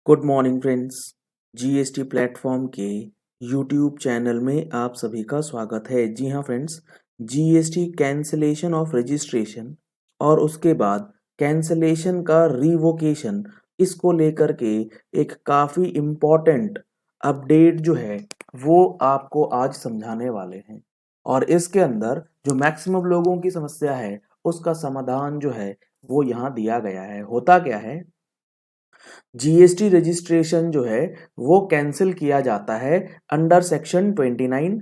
Good morning friends. GST platform के YouTube channel में आप सभी का स्वागत है। जी हाँ friends, GST cancellation of registration और उसके बाद कैंसलेशन का रिवोकेशन, इसको लेकर के एक काफ़ी इम्पॉर्टेंट अपडेट जो है वो आपको आज समझाने वाले हैं। और इसके अंदर जो मैक्सिमम लोगों की समस्या है उसका समाधान जो है वो यहाँ दिया गया है। होता क्या है, जीएसटी रजिस्ट्रेशन जो है वो कैंसिल किया जाता है अंडर सेक्शन 29,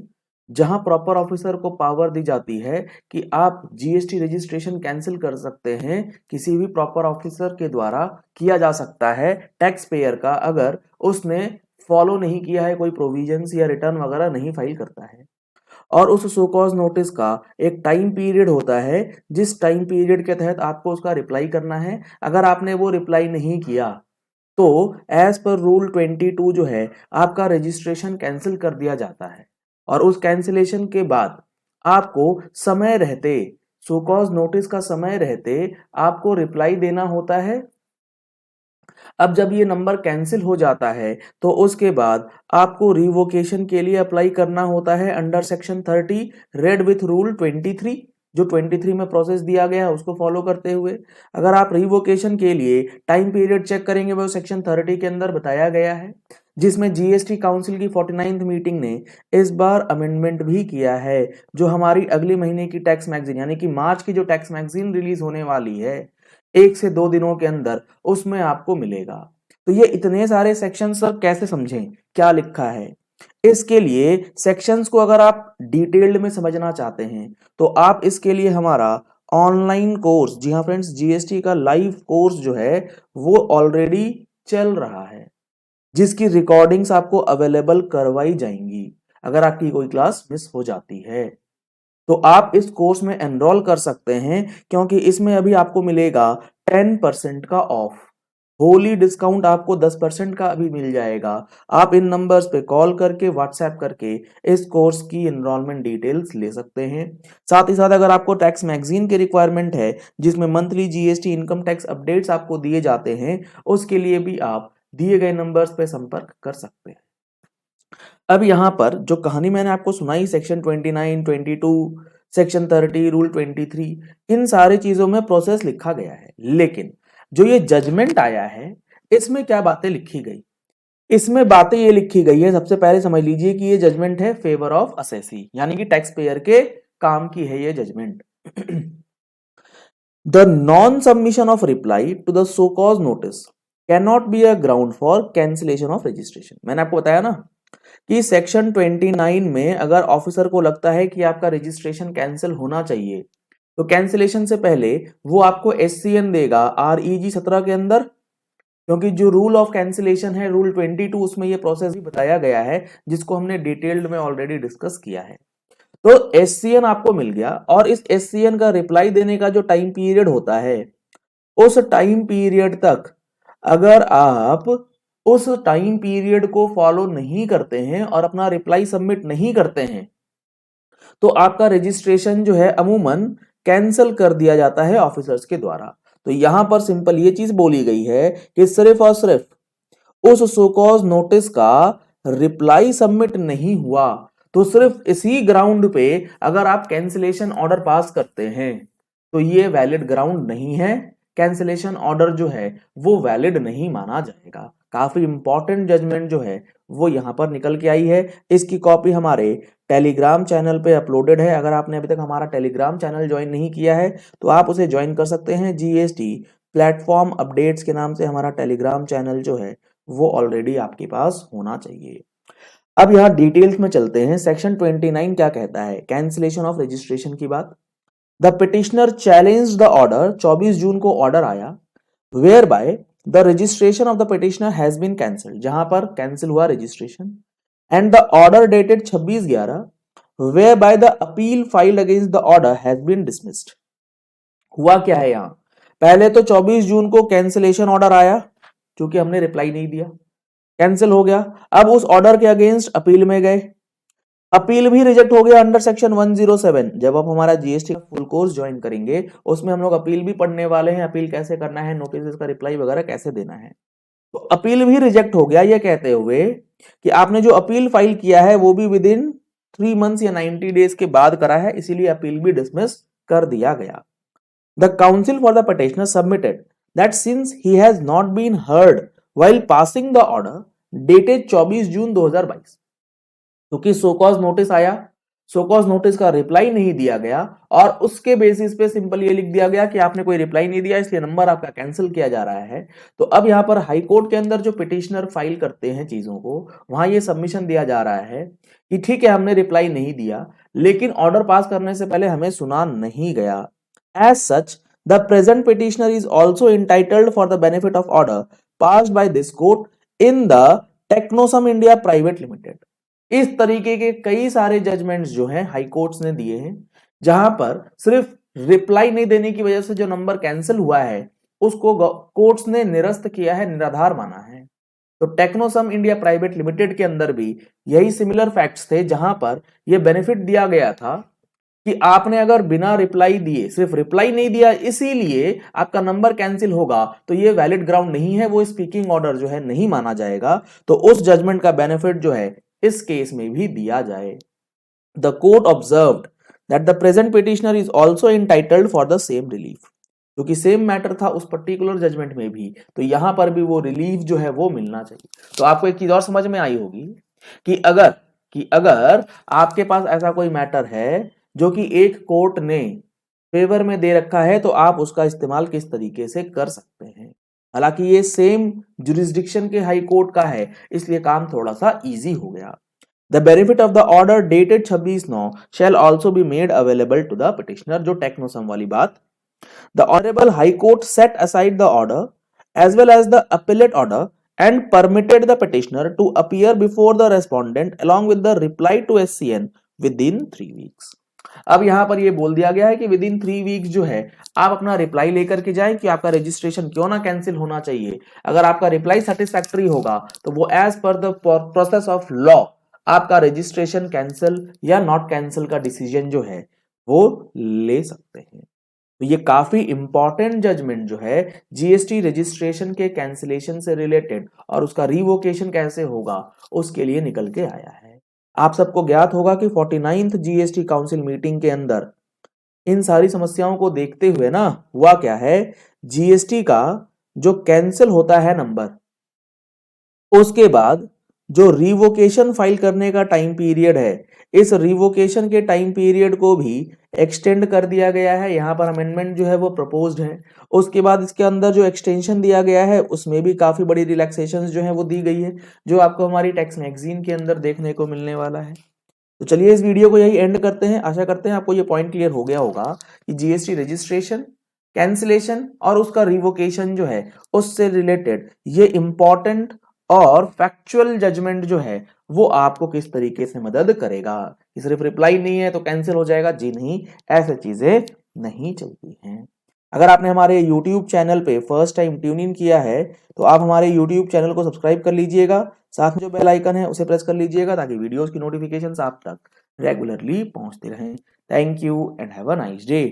जहां प्रॉपर ऑफिसर को पावर दी जाती है कि आप जीएसटी रजिस्ट्रेशन कैंसिल कर सकते हैं। किसी भी प्रॉपर ऑफिसर के द्वारा किया जा सकता है टैक्स पेयर का, अगर उसने फॉलो नहीं किया है, कोई प्रोविजंस या रिटर्न वगैरह नहीं फाइल करता है। और उस सो कॉज नोटिस का एक टाइम पीरियड होता है, जिस टाइम पीरियड के तहत आपको उसका रिप्लाई करना है। अगर आपने वो रिप्लाई नहीं किया तो एज पर रूल 22 जो है आपका रजिस्ट्रेशन कैंसिल कर दिया जाता है। और उस कैंसिलेशन के बाद आपको समय रहते, सो कॉज नोटिस का समय रहते आपको रिप्लाई देना होता है। अब जब ये नंबर कैंसिल हो जाता है तो उसके बाद आपको रिवोकेशन के लिए अप्लाई करना होता है under section 30 red with rule 23, जो 23 में प्रोसेस दिया गया है उसको फॉलो करते हुए। अगर आप रिवोकेशन के लिए टाइम पीरियड चेक करेंगे वो सेक्शन 30 के अंदर बताया गया है, जिसमें जीएसटी काउंसिल की 49th मीटिंग ने इस बार अमेंडमेंट भी किया है। जो हमारी अगले महीने की टैक्स मैगजीन यानी कि मार्च की जो टैक्स मैगजीन रिलीज होने वाली है 1 से 2 दिनों के अंदर, उसमें आपको मिलेगा। तो ये इतने सारे सेक्शन सर कैसे समझें, क्या लिखा है? इसके लिए सेक्शंस को अगर आप डिटेल्ड में समझना चाहते हैं तो आप इसके लिए हमारा ऑनलाइन कोर्स, जी हाँ फ्रेंड्स, जीएसटी का लाइव कोर्स जो है वो ऑलरेडी चल रहा है, जिसकी रिकॉर्डिंग्स आपको अवेलेबल करवाई जाएंगी अगर आपकी कोई क्लास मिस हो जाती है। तो आप इस कोर्स में एनरोल कर सकते हैं, क्योंकि इसमें अभी आपको मिलेगा 10% का ऑफ। होली डिस्काउंट आपको 10% का अभी मिल जाएगा। आप इन नंबर्स पे कॉल करके, व्हाट्सएप करके इस कोर्स की एनरोलमेंट डिटेल्स ले सकते हैं। साथ ही साथ अगर आपको टैक्स मैगजीन की रिक्वायरमेंट है, जिसमें monthly GST income tax updates आपको दिए जाते हैं, उसके लिए भी आप दिए गए नंबर्स पे संपर्क कर सकते हैं। अब यहां पर जो कहानी मैंने आपको सुनाई, सेक्शन 29, 22, सेक्शन 30, रूल 23, इन सारी चीजों में प्रोसेस लिखा गया है। लेकिन जो ये जजमेंट आया है इसमें क्या बातें लिखी गई? इसमें बातें ये लिखी गई है, सबसे पहले समझ लीजिए कि ये जजमेंट है फेवर ऑफ असेसी, यानी कि टैक्स पेयर के काम की है ये judgment. The non submission of reply to the show cause notice can not be a ground for cancellation of registration. मैंने आपको बताया ना कि सेक्शन 29 में अगर ऑफिसर को लगता है कि आपका रजिस्ट्रेशन कैंसिल होना चाहिए तो कैंसिलेशन से पहले वो आपको एससीएन देगा आरईजी 17 के अंदर, क्योंकि जो रूल ऑफ कैंसिलेशन है रूल 22 उसमें ये प्रोसेस भी बताया गया है, जिसको हमने डिटेल्ड में ऑलरेडी डिस्कस किया है। तो एससीएन आपको मिल गया और इस एससीएन का रिप्लाई देने का जो टाइम पीरियड होता है, उस टाइम पीरियड तक अगर आप उस टाइम पीरियड को फॉलो नहीं करते हैं और अपना रिप्लाई सबमिट नहीं करते हैं तो आपका रजिस्ट्रेशन जो है अमूमन कैंसिल कर दिया जाता है ऑफिसर्स के द्वारा। तो यहां पर सिंपल ये चीज बोली गई है कि सिर्फ और सिर्फ उस सोकॉज नोटिस का रिप्लाई सबमिट नहीं हुआ तो सिर्फ इसी ग्राउंड पे अगर आप कैंसिलेशन ऑर्डर पास करते हैं तो ये वैलिड ग्राउंड नहीं है, कैंसिलेशन ऑर्डर जो है वो वैलिड नहीं माना जाएगा। काफी इंपॉर्टेंट जजमेंट जो है वो यहां पर निकल के आई है। इसकी कॉपी हमारे टेलीग्राम चैनल पे अपलोडेड है। अगर आपने अभी तक हमारा टेलीग्राम चैनल ज्वाइन नहीं किया है तो आप उसे ज्वाइन कर सकते हैं। जीएसटी प्लेटफॉर्म अपडेट्स के नाम से हमारा टेलीग्राम चैनल जो है वो ऑलरेडी आपके पास होना चाहिए। अब यहाँ डिटेल्स में चलते हैं। सेक्शन 29 क्या कहता है कैंसिलेशन ऑफ रजिस्ट्रेशन की बात। The petitioner challenge the order, 24 जून को ऑर्डर आया, whereby the registration of the petitioner has been cancelled, जहां पर कैंसिल हुआ registration, and the order dated 26/11 whereby the appeal filed against the order has been dismissed. हुआ क्या है यहां, पहले तो 24 जून को कैंसिलेशन ऑर्डर आया, क्योंकि हमने रिप्लाई नहीं दिया, कैंसिल हो गया। अब उस ऑर्डर के अगेंस्ट अपील में गए, अपील भी रिजेक्ट हो गया अंडर सेक्शन 107। जब आप हमारा जीएसटी का फुल कोर्स ज्वाइन करेंगे उसमें हम लोग अपील भी पढ़ने वाले हैं, अपील कैसे करना है, नोटिस का रिप्लाई वगैरह कैसे देना है। तो अपील भी रिजेक्ट हो गया ये कहते हुए कि आपने जो अपील फाइल किया है वो भी विद इन 3 मंथ्स या 90 डेज के बाद करा है, इसीलिए अपील भी डिसमिस कर दिया गया। The council for the petitioner submitted that since he has not been heard while passing the order dated 24 June 2022, क्योंकि सोकॉज नोटिस आया, सोकॉज नोटिस का रिप्लाई नहीं दिया गया और उसके बेसिस पे सिंपल ये लिख दिया गया कि आपने कोई रिप्लाई नहीं दिया इसलिए नंबर आपका कैंसिल किया जा रहा है। तो अब यहां पर हाई कोर्ट के अंदर जो पिटिशनर फाइल करते हैं चीजों को, वहां ये सबमिशन दिया जा रहा है कि ठीक है हमने रिप्लाई नहीं दिया, लेकिन ऑर्डर पास करने से पहले हमें सुना नहीं गया। As such the present petitioner is also entitled for the benefit of order passed by this court in the Technosum India private limited. इस तरीके के कई सारे जजमेंट्स जो हैं हाई कोर्ट्स ने दिए हैं, जहां पर सिर्फ रिप्लाई नहीं देने की वजह से जो नंबर कैंसिल हुआ है उसको कोर्ट्स ने निरस्त किया है, निराधार माना है। तो टेक्नोसम इंडिया प्राइवेट लिमिटेड के अंदर भी यही सिमिलर फैक्ट्स थे, जहां पर यह बेनिफिट दिया गया था कि आपने अगर बिना रिप्लाई दिए, सिर्फ रिप्लाई नहीं दिया इसीलिए आपका नंबर कैंसिल होगा, तो ये वैलिड ग्राउंड नहीं है, वो स्पीकिंग ऑर्डर जो है नहीं माना जाएगा। तो उस जजमेंट का बेनिफिट जो है इस केस में भी दिया जाए। The court observed that the present petitioner is also entitled for the same relief, क्योंकि सेम मैटर था उस पर्टिकुलर जजमेंट में भी, तो यहां पर भी वो रिलीफ जो है वो मिलना चाहिए। तो आपको एक चीज और समझ में आई होगी कि अगर आपके पास ऐसा कोई मैटर है जो कि एक कोर्ट ने फेवर में दे रखा है, तो आप उसका इस्तेमाल किस तरीके से कर सकते हैं। हालांकि ये सेम जुरिस्डिक्शन के हाई कोर्ट का है, इसलिए काम थोड़ा सा इजी हो गया। The benefit of the order dated 26/9 shall also be made available to the petitioner, जो टेक्नोसम वाली बात। The Honorable High Court set aside the order as well as the appellate order and permitted the petitioner to appear before the respondent along with the reply to SCN within 3 weeks। अब यहां पर ये बोल दिया गया है कि with in 3 weeks जो है आप अपना रिप्लाई लेकर के जाएं कि आपका रजिस्ट्रेशन क्यों ना कैंसिल होना चाहिए। अगर आपका रिप्लाई सेटिस्फैक्टरी होगा तो वो as per the process of law आपका रजिस्ट्रेशन कैंसिल या नॉट कैंसिल का डिसीजन जो है वो ले सकते हैं। तो ये काफी इंपॉर्टेंट जजमेंट जो है जीएसटी रजिस्ट्रेशन के कैंसिलेशन से रिलेटेड और उसका रिवोकेशन कैसे होगा उसके लिए निकल के आया है। आप सबको ज्ञात होगा कि 49th जीएसटी काउंसिल मीटिंग के अंदर इन सारी समस्याओं को देखते हुए ना हुआ क्या है, जीएसटी का जो कैंसिल होता है नंबर, उसके बाद जो रिवोकेशन फाइल करने का टाइम पीरियड है, इस रिवोकेशन के टाइम पीरियड को भी एक्सटेंड कर दिया गया है। यहां पर अमेंडमेंट जो है वो प्रपोज्ड है। उसके बाद इसके अंदर जो एक्सटेंशन दिया गया है उसमें भी काफी बड़ी रिलैक्सेशंस जो है वो दी गई है, जो आपको हमारी टैक्स मैगजीन के अंदर देखने को मिलने वाला है। तो चलिए इस वीडियो को यही एंड करते हैं। आशा करते हैं आपको ये पॉइंट क्लियर हो गया होगा कि जीएसटी रजिस्ट्रेशन, कैंसिलेशन और उसका रिवोकेशन जो है उससे रिलेटेड ये इंपॉर्टेंट और फैक्चुअल जजमेंट जो है वो आपको किस तरीके से मदद करेगा। कि सिर्फ रिप्लाई नहीं है तो कैंसिल हो जाएगा, जी नहीं, ऐसे चीजें नहीं चलती हैं। अगर आपने हमारे YouTube चैनल पे फर्स्ट टाइम ट्यून इन किया है तो आप हमारे YouTube चैनल को सब्सक्राइब कर लीजिएगा, साथ में जो बेल आइकन है उसे प्रेस कर लीजिएगा ताकि वीडियोस की नोटिफिकेशंस आप तक रेगुलरली पहुंचते रहें। Thank you and have a nice day.